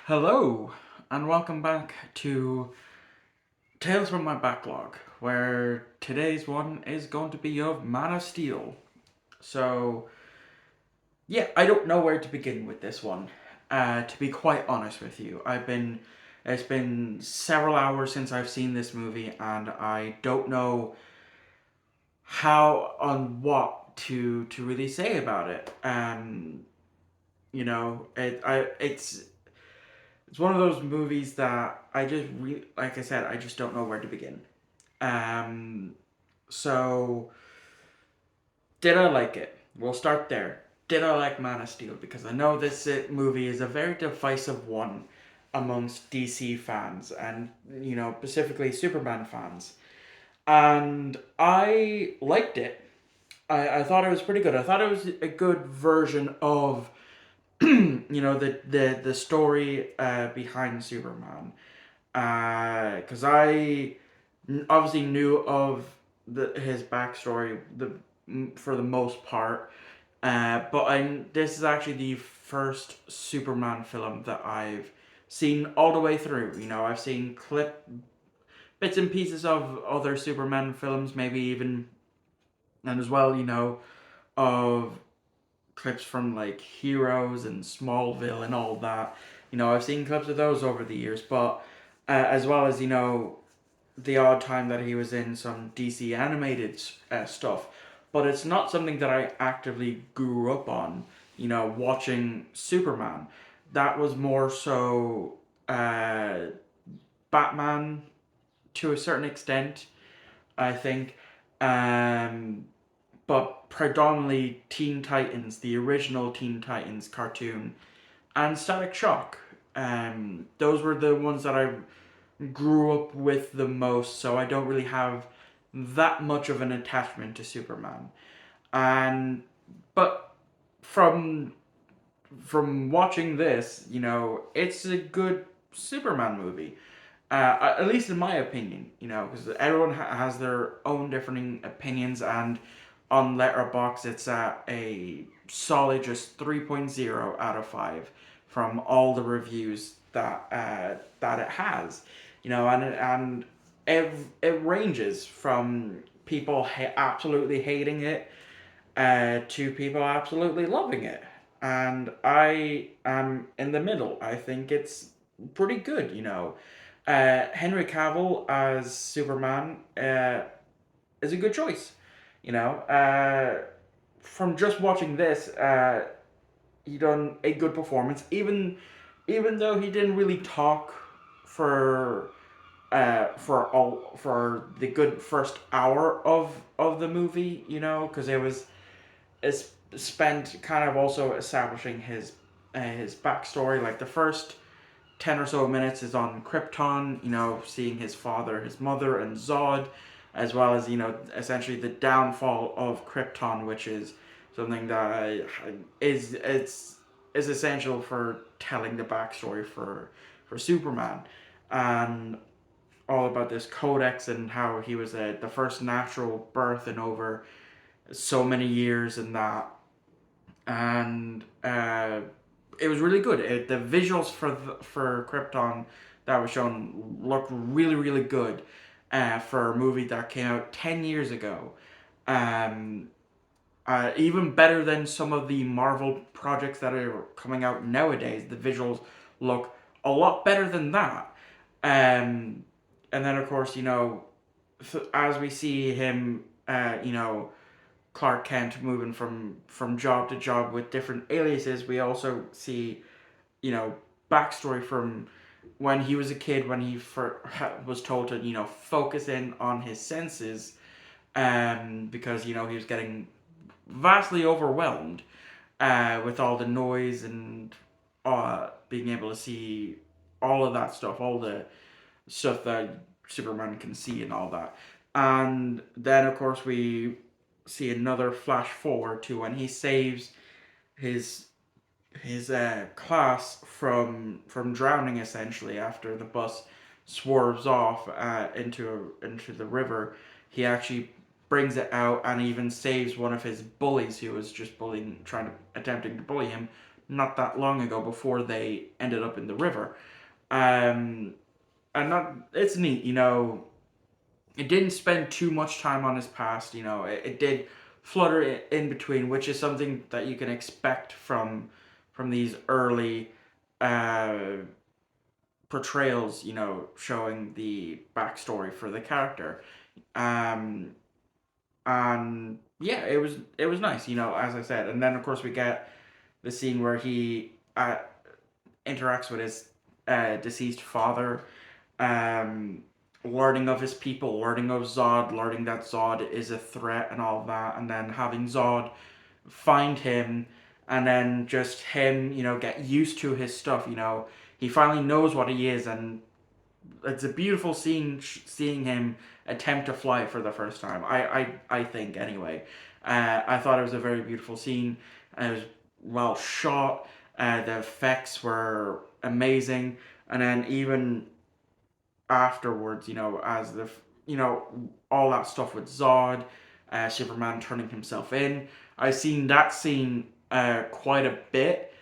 Hello, and welcome back to Tales from my Backlog, where today's one is going to be of Man of Steel. So, yeah, I don't know where to begin with this one. To be quite honest with you, it's been several hours since I've seen this movie, and I don't know how on what to really say about it. It's one of those movies that I just really, like I said, I just don't know where to begin. Um, so did I like it? We'll start there. Did I like Man of Steel? Because I know this movie is a very divisive one amongst DC fans and specifically Superman fans. And I liked it. I thought it was pretty good. I thought it was a good version of the story behind Superman. Because I obviously knew of his backstory for the most part, but this is actually the first Superman film that I've seen all the way through. I've seen bits and pieces of other Superman films, maybe even, and as well, of clips from like Heroes and Smallville and all that. I've seen clips of those over the years, but as well as the odd time that he was in some DC animated stuff. But it's not something that I actively grew up on. Watching Superman. That was more so Batman to a certain extent, I think. Um, but predominantly Teen Titans, the original Teen Titans cartoon, and Static Shock. Those were the ones that I grew up with the most, so I don't really have that much of an attachment to Superman. And but from from watching this, it's a good Superman movie. At least in my opinion, because everyone has their own different opinions, and on Letterboxd it's at a solid just 3.0 out of 5 from all the reviews that it has, and it ranges from people absolutely hating it to people absolutely loving it, and I am in the middle. I think it's pretty good, Henry Cavill as Superman is a good choice. From just watching this, he done a good performance. Even though he didn't really talk for for the good first hour of the movie, because it's spent kind of also establishing his backstory. Like the first 10 or so minutes is on Krypton, seeing his father, his mother, and Zod, as well as, essentially the downfall of Krypton, which is something that is essential for telling the backstory for Superman. And all about this codex and how he was the first natural birth in over so many years and that. And it was really good. The visuals for Krypton that was shown looked really really good for a movie that came out 10 years ago. Um, Even better than some of the Marvel projects that are coming out nowadays. The visuals look a lot better than that. Um, and then of course as we see him, Clark Kent moving from job to job with different aliases, we also see backstory from when he was a kid, when he was told to focus in on his senses, because he was getting vastly overwhelmed with all the noise and being able to see all of that stuff, all the stuff that Superman can see and all that. And then of course we see another flash forward to when he saves his class from drowning, essentially, after the bus swerves off into the river. He actually brings it out and even saves one of his bullies who was just attempting to bully him, not that long ago before they ended up in the river. Um, and not it's neat, it didn't spend too much time on his past. It did flutter in between, which is something that you can expect from these early uh, portrayals. Showing the backstory for the character. Um, and yeah, it was nice. As I said, and then of course we get the scene where he interacts with his deceased father, um, learning of his people, learning of Zod, learning that Zod is a threat and all that, and then having Zod find him, and then just him, get used to his stuff. He finally knows what he is, and it's a beautiful scene seeing him attempt to fly for the first time. I think anyway. I thought it was a very beautiful scene. It was well shot. The effects were amazing, and then even afterwards, as you know, all that stuff with Zod, Superman turning himself in. I've seen that scene quite a bit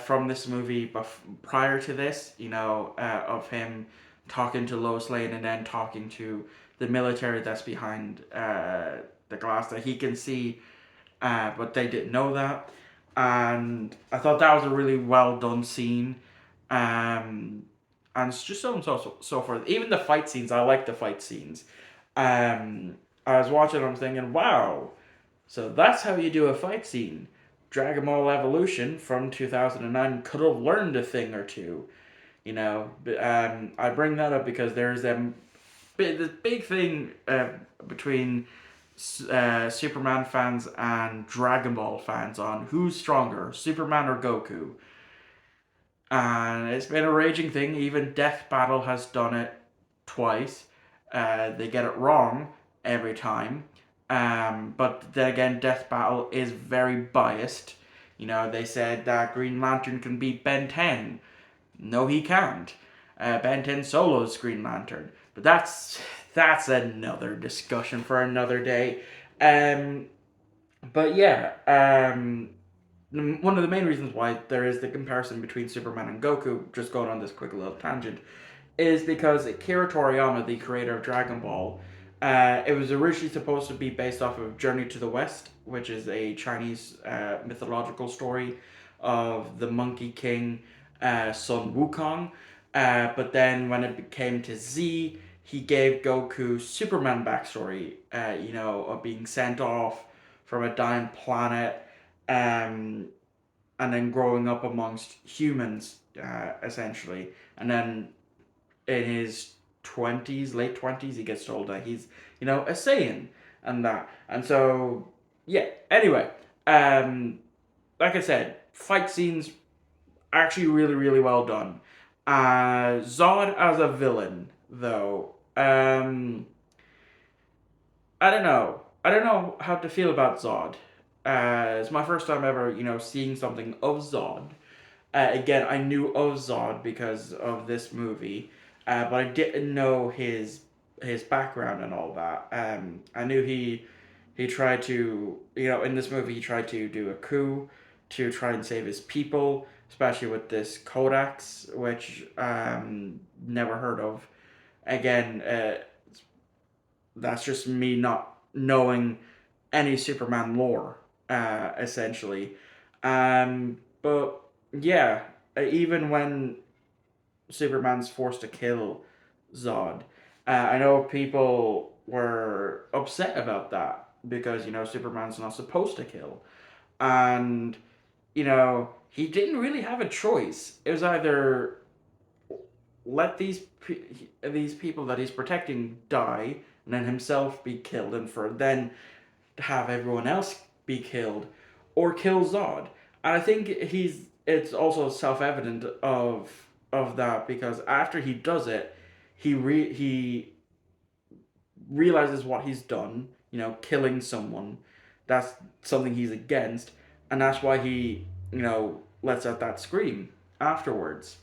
from this movie prior to this, of him talking to Lois Lane and then talking to the military that's behind the glass that he can see, but they didn't know that. And I thought that was a really well done scene. Um, and it's just so on and so forth. Even the fight scenes, I like the fight scenes. Um, I was watching, I was thinking, wow, so that's how you do a fight scene. Dragon Ball Evolution from 2009 could have learned a thing or two. I bring that up because there's this big thing between Superman fans and Dragon Ball fans on who's stronger, Superman or Goku. And it's been a raging thing. Even Death Battle has done it twice. They get it wrong every time. But then again, Death Battle is very biased. They said that Green Lantern can beat Ben 10. No, he can't. Ben 10 solos Green Lantern. But that's another discussion for another day. Um, but yeah, one of the main reasons why there is the comparison between Superman and Goku, just going on this quick little tangent, is because Akira Toriyama, the creator of Dragon Ball, it was originally supposed to be based off of Journey to the West, which is a Chinese mythological story of the Monkey King, Sun Wukong. But then when it came to Z, he gave Goku Superman backstory, of being sent off from a dying planet, um, and then growing up amongst humans, essentially. And then in his 20s, late 20s, he gets told that he's, a Saiyan and that. And so, yeah, anyway, like I said, fight scenes actually really, really well done. Zod as a villain, though, I don't know. I don't know how to feel about Zod. It's my first time ever, seeing something of Zod. Again, I knew of Zod because of this movie, but I didn't know his background and all that. I knew he tried to, in this movie, he tried to do a coup to try and save his people, especially with this Codex, which never heard of. Again, that's just me not knowing any Superman lore, essentially. But yeah, even when Superman's forced to kill Zod, I know people were upset about that because Superman's not supposed to kill, and he didn't really have a choice. It was either let these people that he's protecting die and then himself be killed, and for then have everyone else be killed, or kill Zod. And I think it's also self evident of that because after he does it, he realizes what he's done. Killing someone, that's something he's against, and that's why he lets out that scream afterwards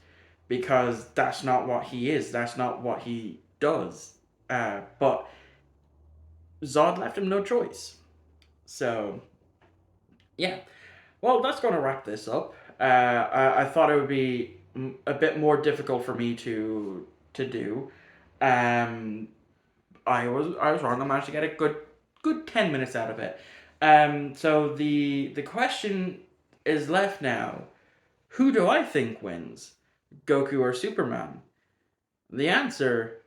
because that's not what he is. That's not what he does. But Zod left him no choice. So yeah, well, that's going to wrap this up. I thought it would be a bit more difficult for me to do. Um, I was wrong. I managed to get a good 10 minutes out of it. So the question is left now. Who do I think wins, Goku or Superman? The answer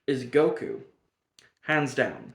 is Goku, hands down.